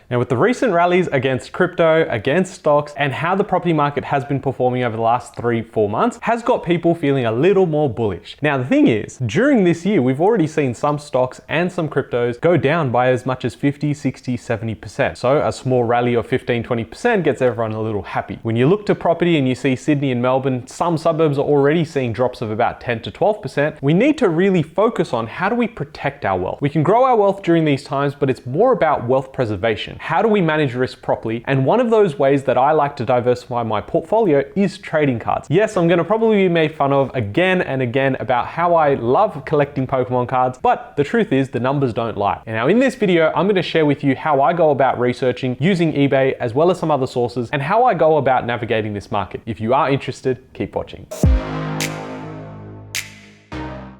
Now, with the recent rallies against crypto, against stocks, and how the property market has been performing over the last 3-4 months has got people feeling a little more bullish. Now, the thing is, during this year, we've already seen some stocks and some cryptos go down by as much as 50, 60, 70%. So a small rally of 15, 20% gets everyone a little happy. When you look to property and you see Sydney and Melbourne, some suburbs are already seeing drops of about 10 to 12%. We need to really focus on how do we protect our wealth. We can grow our wealth during these times, but it's more about wealth preservation. How do we manage risk properly? And one of those ways that I like to diversify my portfolio is trading cards. Yes, I'm going to probably be made fun of again and again about how I love collecting Pokemon cards, but the truth is the numbers don't lie. And now in this video, I'm going to share with you how I go about researching using eBay as well as some other sources and how I go about navigating this market. If you are interested, keep watching.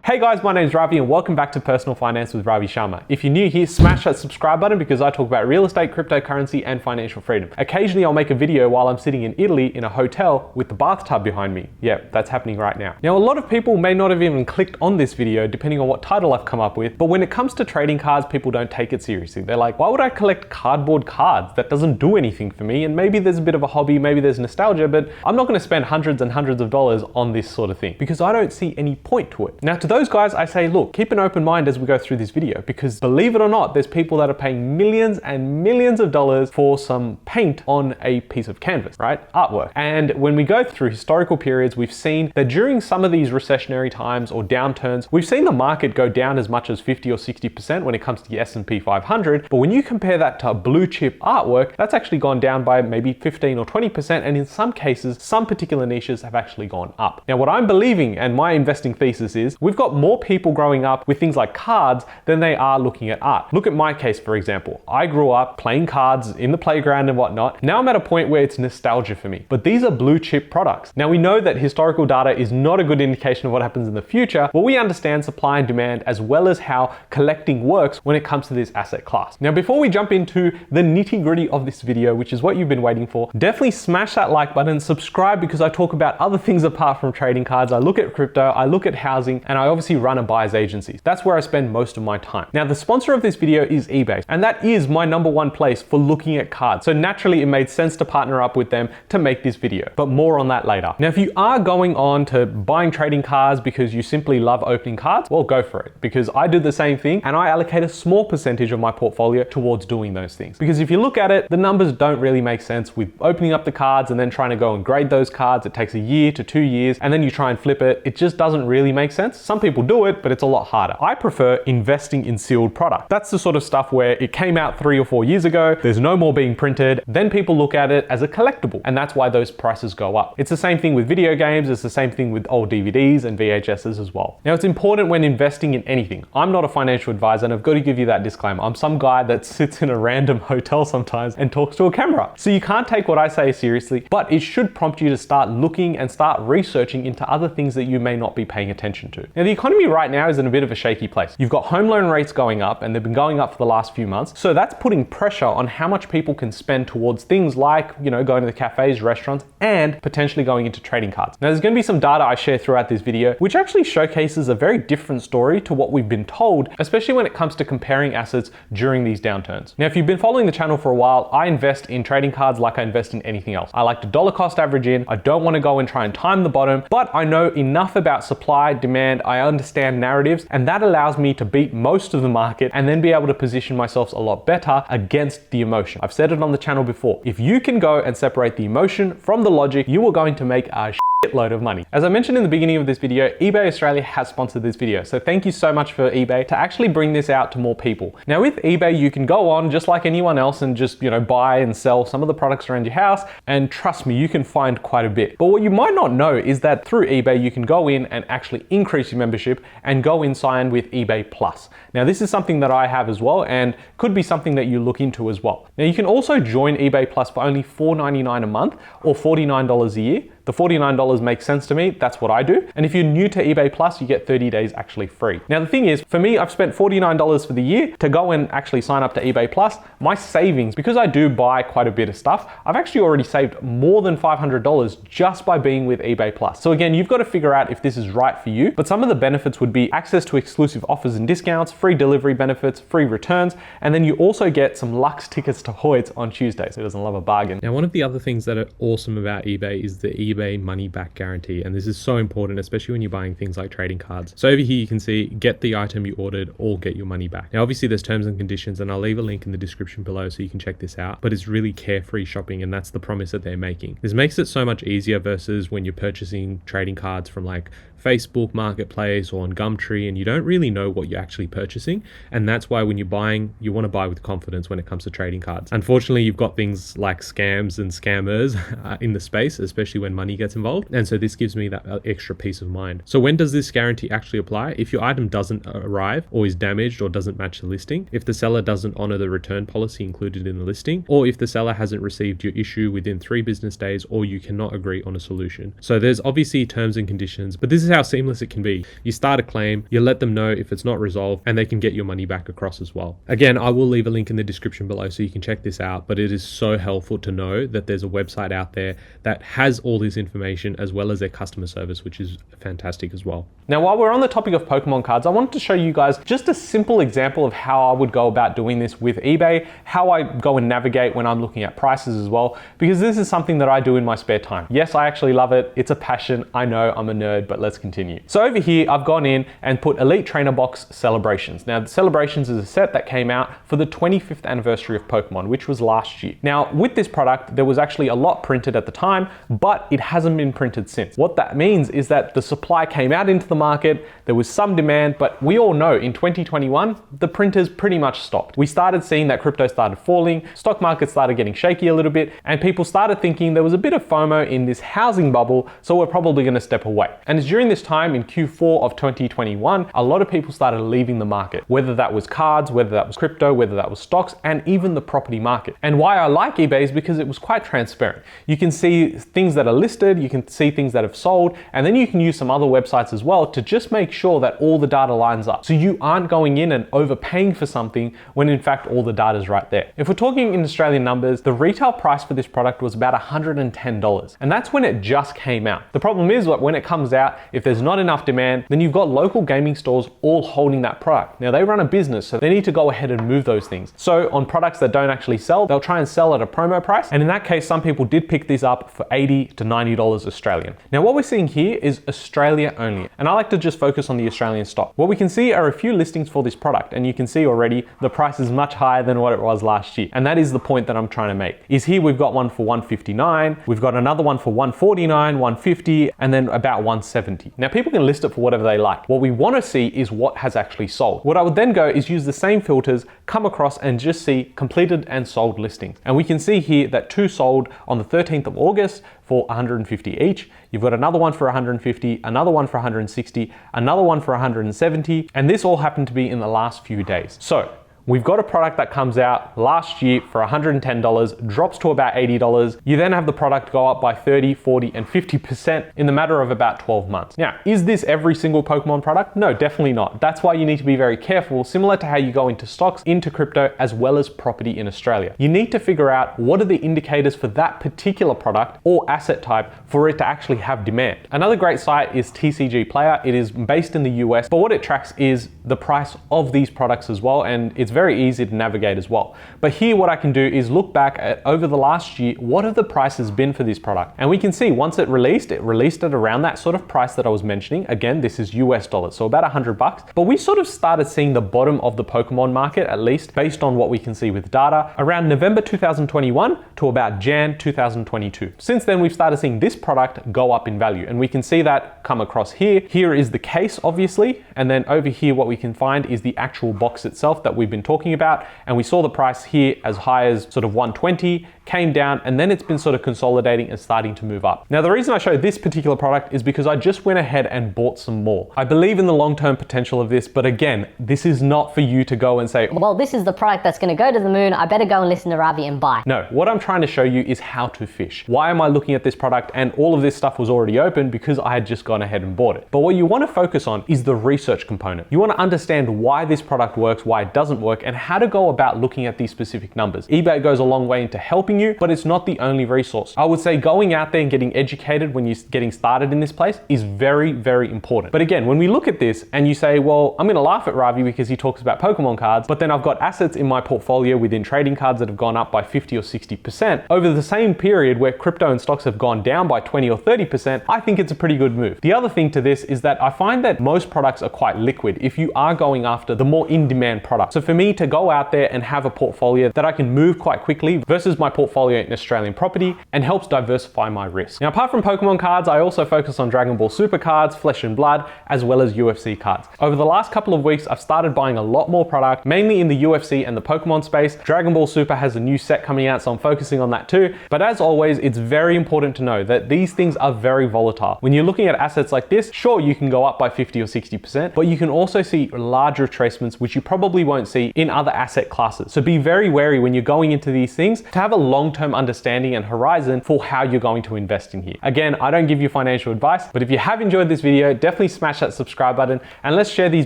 Hey guys, my name is Ravi and welcome back to Personal Finance with Ravi Sharma. If you're new here, smash that subscribe button because I talk about real estate, cryptocurrency, and financial freedom. Occasionally I'll make a video while I'm sitting in Italy in a hotel with the bathtub behind me. Yeah, that's happening right now. Now, a lot of people may not have even clicked on this video depending on what title I've come up with, but when it comes to trading cards, people don't take it seriously. They're like, why would I collect cardboard cards? That doesn't do anything for me. And maybe there's a bit of a hobby, maybe there's nostalgia, but I'm not gonna spend hundreds and hundreds of dollars on this sort of thing because I don't see any point to it. Now, to those guys, I say, look, keep an open mind as we go through this video because believe it or not, there's people that are paying millions and millions of dollars for some paint on a piece of canvas, right? Artwork. And when we go through historical periods, we've seen that during some of these recessionary times or downturns, we've seen the market go down as much as 50 or 60% when it comes to the S&P 500. But when you compare that to blue chip artwork, that's actually gone down by maybe 15 or 20%. And in some cases, some particular niches have actually gone up. Now, what I'm believing and my investing thesis is we've got more people growing up with things like cards than they are looking at art. Look at my case, for example. I grew up playing cards in the playground and whatnot. Now I'm at a point where it's nostalgia for me, but these are blue chip products. Now we know that historical data is not a good indication of what happens in the future, but we understand supply and demand as well as how collecting works when it comes to this asset class. Now, before we jump into the nitty gritty of this video, which is what you've been waiting for, definitely smash that like button, subscribe because I talk about other things apart from trading cards. I look at crypto, I look at housing, and I obviously run a buyer's agencies. That's where I spend most of my time. Now, the sponsor of this video is eBay, and that is my number one place for looking at cards. So naturally, it made sense to partner up with them to make this video, but more on that later. Now, if you are going on to buying trading cards because you simply love opening cards, well, go for it because I do the same thing and I allocate a small percentage of my portfolio towards doing those things. Because if you look at it, the numbers don't really make sense with opening up the cards and then trying to go and grade those cards. It takes a year to 2 years and then you try and flip it. It just doesn't really make sense. Some people do it, but it's a lot harder. I prefer investing in sealed product. That's the sort of stuff where it came out 3 or 4 years ago, there's no more being printed, then people look at it as a collectible, and that's why those prices go up. It's the same thing with video games, it's the same thing with old DVDs and VHSs as well. Now, it's important when investing in anything. I'm not a financial advisor, and I've got to give you that disclaimer. I'm some guy that sits in a random hotel sometimes and talks to a camera. So you can't take what I say seriously, but it should prompt you to start looking and start researching into other things that you may not be paying attention to. Now, the economy right now is in a bit of a shaky place. You've got home loan rates going up and they've been going up for the last few months. So that's putting pressure on how much people can spend towards things like, going to the cafes, restaurants, and potentially going into trading cards. Now, there's going to be some data I share throughout this video, which actually showcases a very different story to what we've been told, especially when it comes to comparing assets during these downturns. Now, if you've been following the channel for a while, I invest in trading cards like I invest in anything else. I like to dollar cost average in. I don't want to go and try and time the bottom, but I know enough about supply, demand, I understand narratives, and that allows me to beat most of the market and then be able to position myself a lot better against the emotion. I've said it on the channel before. If you can go and separate the emotion from the logic, you are going to make a load of money. As I mentioned in the beginning of this video, eBay Australia has sponsored this video. So thank you so much for eBay to actually bring this out to more people. Now with eBay, you can go on just like anyone else and just, buy and sell some of the products around your house. And trust me, you can find quite a bit. But what you might not know is that through eBay, you can go in and actually increase your membership and go in sign with eBay Plus. Now this is something that I have as well and could be something that you look into as well. Now you can also join eBay Plus for only $4.99 a month or $49 a year. the $49 makes sense to me. That's what I do. And if you're new to eBay Plus, you get 30 days actually free. Now, the thing is, for me, I've spent $49 for the year to go and actually sign up to eBay Plus. My savings, because I do buy quite a bit of stuff, I've actually already saved more than $500 just by being with eBay Plus. So again, you've got to figure out if this is right for you, but some of the benefits would be access to exclusive offers and discounts, free delivery benefits, free returns, and then you also get some Lux tickets to Hoyts on Tuesdays. Who doesn't love a bargain? Now, one of the other things that are awesome about eBay is the eBay money back guarantee. And this is so important, especially when you're buying things like trading cards. So over here, you can see, get the item you ordered or get your money back. Now, obviously there's terms and conditions, and I'll leave a link in the description below so you can check this out, but it's really carefree shopping, and that's the promise that they're making. This makes it so much easier versus when you're purchasing trading cards from like Facebook Marketplace or on Gumtree, and you don't really know what you're actually purchasing. And that's why when you're buying, you want to buy with confidence when it comes to trading cards. Unfortunately, you've got things like scams and scammers in the space, especially when money gets involved. And so this gives me that extra peace of mind. So when does this guarantee actually apply? If your item doesn't arrive or is damaged or doesn't match the listing, if the seller doesn't honor the return policy included in the listing, or if the seller hasn't received your issue within 3 business days, or you cannot agree on a solution. So there's obviously terms and conditions, but this is how seamless it can be. You start a claim, you let them know if it's not resolved, and they can get your money back across as well. Again, I will leave a link in the description below so you can check this out, but it is so helpful to know that there's a website out there that has all this information as well as their customer service, which is fantastic as well. Now, while we're on the topic of Pokemon cards, I wanted to show you guys just a simple example of how I would go about doing this with eBay, how I go and navigate when I'm looking at prices as well, because this is something that I do in my spare time. Yes, I actually love it. It's a passion. I know I'm a nerd, but let's continue. So over here, I've gone in and put Elite Trainer Box Celebrations. Now, the Celebrations is a set that came out for the 25th anniversary of Pokemon, which was last year. Now, with this product, there was actually a lot printed at the time, but it hasn't been printed since. What that means is that the supply came out into the market, there was some demand, but we all know in 2021, the printers pretty much stopped. We started seeing that crypto started falling, stock market started getting shaky a little bit, and people started thinking there was a bit of FOMO in this housing bubble, so we're probably gonna step away. And it's during this time in Q4 of 2021, a lot of people started leaving the market, whether that was cards, whether that was crypto, whether that was stocks, and even the property market. And why I like eBay is because it was quite transparent. You can see things that are listed, you can see things that have sold, and then you can use some other websites as well to just make sure that all the data lines up. So you aren't going in and overpaying for something when in fact all the data is right there. If we're talking in Australian numbers, the retail price for this product was about $110. And that's when it just came out. The problem is that when it comes out, if there's not enough demand, then you've got local gaming stores all holding that product. Now they run a business, so they need to go ahead and move those things. So on products that don't actually sell, they'll try and sell at a promo price. And in that case, some people did pick these up for $80 to $90 Australian. Now what we're seeing here is Australia only. And I like to just focus on the Australian stock. What we can see are a few listings for this product, and you can see already the price is much higher than what it was last year. And that is the point that I'm trying to make. Is here we've got one for $159, we've got another one for $149, $150, and then about $170. Now people can list it for whatever they like. What we want to see is what has actually sold. What I would then go is use the same filters, come across and just see completed and sold listings. And we can see here that 2 sold on the 13th of August for $150 each. You've got another one for $150, another one for $160, another one for $170, and this all happened to be in the last few days. So we've got a product that comes out last year for $110, drops to about $80. You then have the product go up by 30, 40, and 50% in the matter of about 12 months. Now, is this every single Pokemon product? No, definitely not. That's why you need to be very careful, similar to how you go into stocks, into crypto, as well as property in Australia. You need to figure out what are the indicators for that particular product or asset type for it to actually have demand. Another great site is TCG Player. It is based in the US, but what it tracks is the price of these products as well, and it's very easy to navigate as well. But here what I can do is look back at over the last year, what have the prices been for this product? And we can see once it released at around that sort of price that I was mentioning. Again, this is US dollars, so about $100. But we sort of started seeing the bottom of the Pokemon market, at least based on what we can see with data, around November 2021 to about Jan 2022. Since then, we've started seeing this product go up in value, and we can see that come across here. Here is the case, obviously, and then over here what we we can find is the actual box itself that we've been talking about. And we saw the price here as high as sort of 120, came down, and then it's been sort of consolidating and starting to move up. Now, the reason I show this particular product is because I just went ahead and bought some more. I believe in the long-term potential of this, but again, this is not for you to go and say, well, this is the product that's going to go to the moon. I better go and listen to Ravi and buy. No, what I'm trying to show you is how to fish. Why am I looking at this product? And all of this stuff was already open because I had just gone ahead and bought it. But what you want to focus on is the research component. You want to understand why this product works, why it doesn't work, and how to go about looking at these specific numbers. eBay goes a long way into helping you, but it's not the only resource. I would say going out there and getting educated when you're getting started in this place is very, very important. But again, when we look at this and you say, well, I'm going to laugh at Ravi because he talks about Pokemon cards, but then I've got assets in my portfolio within trading cards that have gone up by 50 or 60% over the same period where crypto and stocks have gone down by 20 or 30%, I think it's a pretty good move. The other thing to this is that I find that most products are quite liquid if you are going after the more in-demand products. So for me to go out there and have a portfolio that I can move quite quickly versus my portfolio in Australian property and helps diversify my risk. Now, apart from Pokemon cards, I also focus on Dragon Ball Super cards, Flesh and Blood, as well as UFC cards. Over the last couple of weeks, I've started buying a lot more product, mainly in the UFC and the Pokemon space. Dragon Ball Super has a new set coming out, so I'm focusing on that too. But as always, it's very important to know that these things are very volatile. When you're looking at assets like this, sure, you can go up by 50 or 60%, but you can also see large retracements, which you probably won't see in other asset classes. So be very wary when you're going into these things to have a long-term understanding and horizon for how you're going to invest in here. Again, I don't give you financial advice, but if you have enjoyed this video, definitely smash that subscribe button and let's share these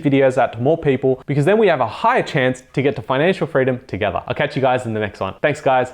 videos out to more people because then we have a higher chance to get to financial freedom together. I'll catch you guys in the next one. Thanks, guys.